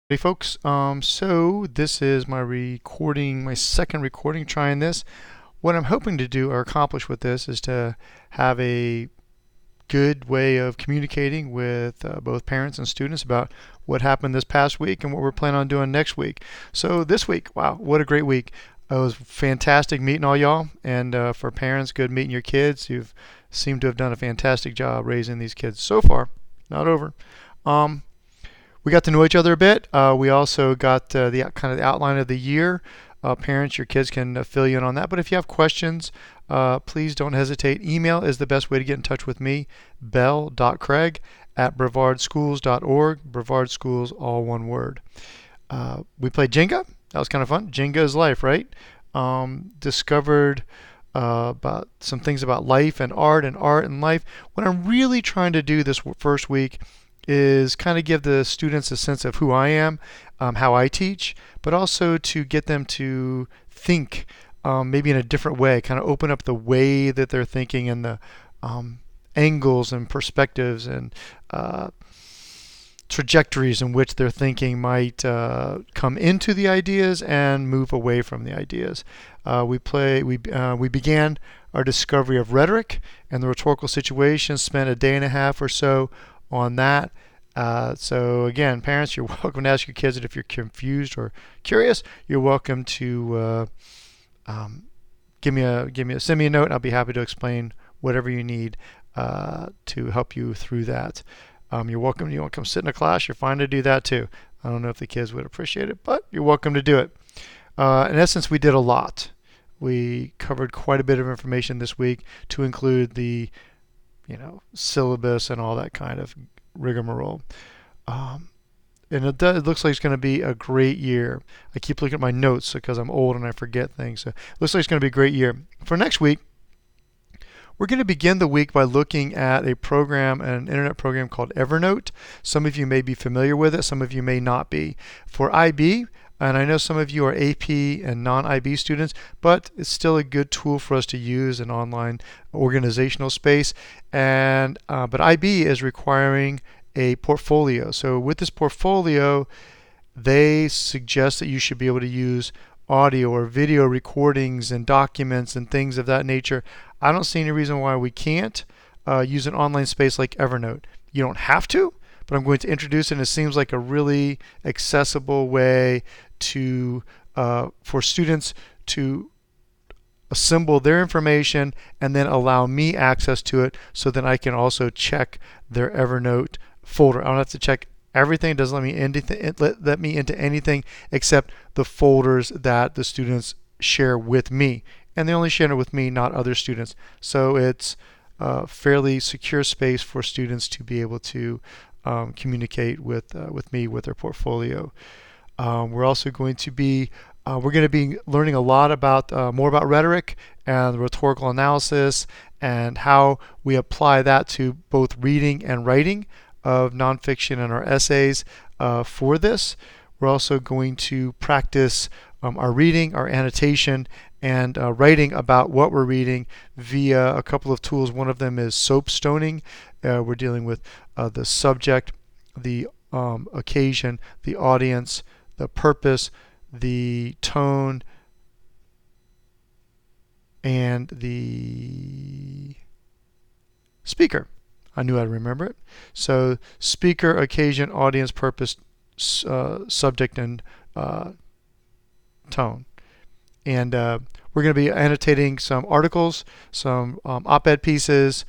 Hey folks, so this is my second recording trying this. What I'm hoping to do or accomplish with this is to have a good way of communicating with both parents and students about what happened this past week and what we're planning on doing next week. So this week, wow, what a great week. It was fantastic meeting all y'all, and for parents, good meeting your kids. You've seemed to have done a fantastic job raising these kids so far. Not over. Um, we got to know each other a bit. We also got the kind of the outline of the year. Parents, your kids can fill you in on that. But if you have questions, please don't hesitate. Email is the best way to get in touch with me, bell.craig@brevardschools.org. Brevard Schools, all one word. We played Jenga. That was kind of fun. Jenga is life, right? Discovered about some things about life and art and life. What I'm really trying to do this first week is kind of give the students a sense of who I am, how I teach, but also to get them to think maybe in a different way, kind of open up the way that they're thinking and the angles and perspectives and trajectories in which their thinking might come into the ideas and move away from the ideas. We began our discovery of rhetoric and the rhetorical situation. Spent a day and a half or so on that. So again, parents, you're welcome to ask your kids if you're confused or curious. You're welcome to send me a note, and I'll be happy to explain whatever you need to help you through that. You're welcome. You want to come sit in a class? You're fine to do that too. I don't know if the kids would appreciate it, but you're welcome to do it. In essence, we did a lot. We covered quite a bit of information this week to include the syllabus and all that kind of rigmarole. And it looks like it's going to be a great year. I keep looking at my notes because I'm old and I forget things. So it looks like it's going to be a great year. For next week, we're going to begin the week by looking at a program, an internet program called Evernote. Some of you may be familiar with it, some of you may not be. For IB, and I know some of you are AP and non-IB students, but it's still a good tool for us to use in online organizational space. But IB is requiring a portfolio. So with this portfolio, they suggest that you should be able to use audio or video recordings and documents and things of that nature. I don't see any reason why we can't use an online space like Evernote. You don't have to, but I'm going to introduce it, and it seems like a really accessible way to for students to assemble their information and then allow me access to it so that I can also check their Evernote folder. I don't have to check everything. It doesn't let me into anything except the folders that the students share with me. And they only share it with me, not other students. So it's a fairly secure space for students to be able to communicate with me with their portfolio. We're also going to be learning a lot about more about rhetoric and rhetorical analysis and how we apply that to both reading and writing of nonfiction and our essays for this. We're also going to practice our reading, our annotation, and writing about what we're reading via a couple of tools. One of them is soapstoning. We're dealing with the subject, the occasion, the audience, the purpose, the tone, and the speaker. I knew I'd remember it. So speaker, occasion, audience, purpose, subject, and tone. And we're going to be annotating some articles, some op-ed pieces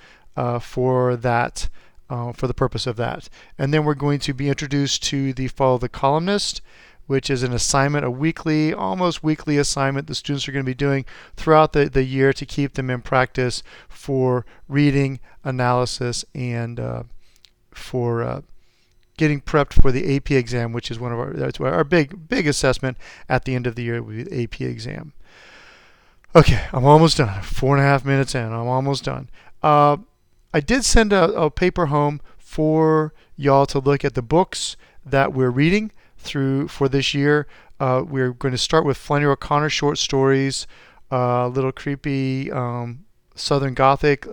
for that, for the purpose of that. And then we're going to be introduced to the Follow the Columnist, which is an assignment, a weekly, almost weekly assignment the students are going to be doing throughout the year to keep them in practice for reading, analysis, and for getting prepped for the AP exam, which is one of our big assessment at the end of the year will be the AP exam. Okay, I'm almost done. 4.5 minutes in, I'm almost done. I did send a paper home for y'all to look at the books that we're reading through for this year. We're going to start with Flannery O'Connor short stories, little creepy Southern Gothic,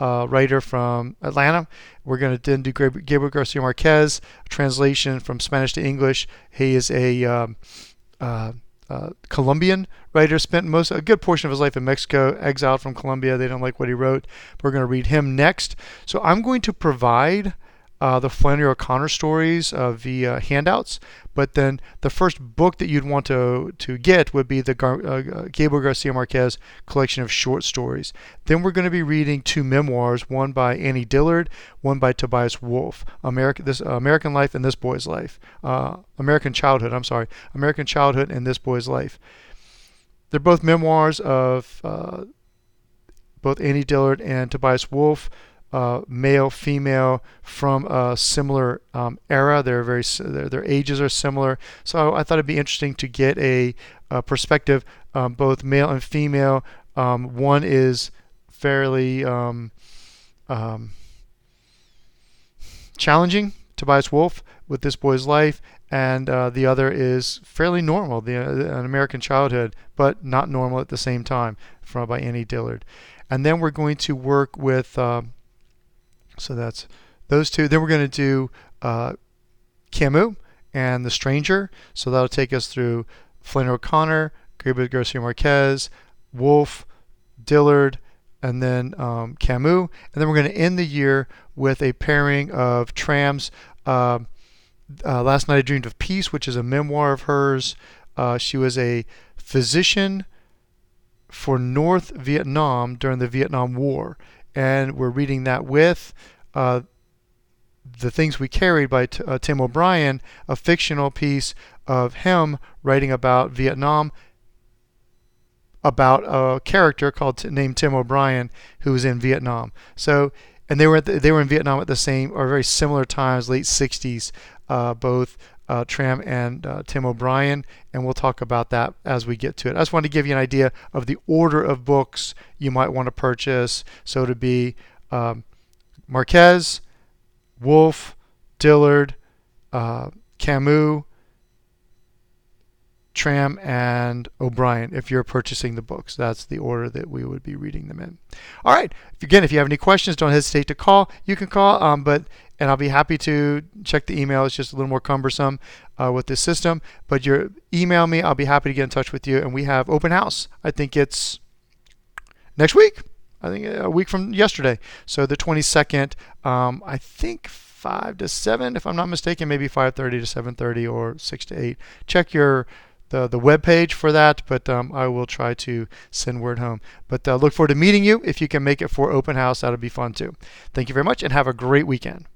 writer from Atlanta. We're going to then do Gabriel Garcia Marquez, translation from Spanish to English. He is a Colombian writer, spent a good portion of his life in Mexico, exiled from Colombia. They don't like what he wrote. We're going to read him next. So I'm going to provide the Flannery O'Connor stories via handouts, but then the first book that you'd want to get would be the Gabriel Garcia Marquez collection of short stories. Then we're going to be reading 2 memoirs, one by Annie Dillard, one by Tobias Wolff, American Life and This Boy's Life, American Childhood and This Boy's Life. They're both memoirs of both Annie Dillard and Tobias Wolff. Male, female, from a similar era. Their ages are similar. So I thought it'd be interesting to get a perspective, both male and female. One is fairly challenging, Tobias Wolff, with This Boy's Life, and the other is fairly normal, An American Childhood, but not normal at the same time, by Annie Dillard. And then we're going to work with so that's those two. Then we're going to do Camus and The Stranger. So that'll take us through Flannery O'Connor, Gabriel Garcia Marquez, Wolff, Dillard, and then Camus. And then we're going to end the year with a pairing of Tram's Last Night I Dreamed of Peace, which is a memoir of hers. She was a physician for North Vietnam during the Vietnam War. And we're reading that with The Things We Carried by Tim O'Brien, a fictional piece of him writing about Vietnam, about a character named Tim O'Brien who was in Vietnam. So, and they were in Vietnam at the same or very similar times, late 60s, both Tram and Tim O'Brien, and we'll talk about that as we get to it. I just wanted to give you an idea of the order of books you might want to purchase. So to be Marquez, Wolff, Dillard, Camus, Tram, and O'Brien. If you're purchasing the books, that's the order that we would be reading them in. All right. Again, if you have any questions, don't hesitate to call. You can call, and I'll be happy to check the email. It's just a little more cumbersome with this system. But email me. I'll be happy to get in touch with you. And we have open house. I think it's next week. I think a week from yesterday. So the 22nd, I think 5 to 7, if I'm not mistaken, maybe 5:30 to 7:30 or 6 to 8. Check the web page for that, but I will try to send word home. But look forward to meeting you. If you can make it for open house, that'll be fun too. Thank you very much and have a great weekend.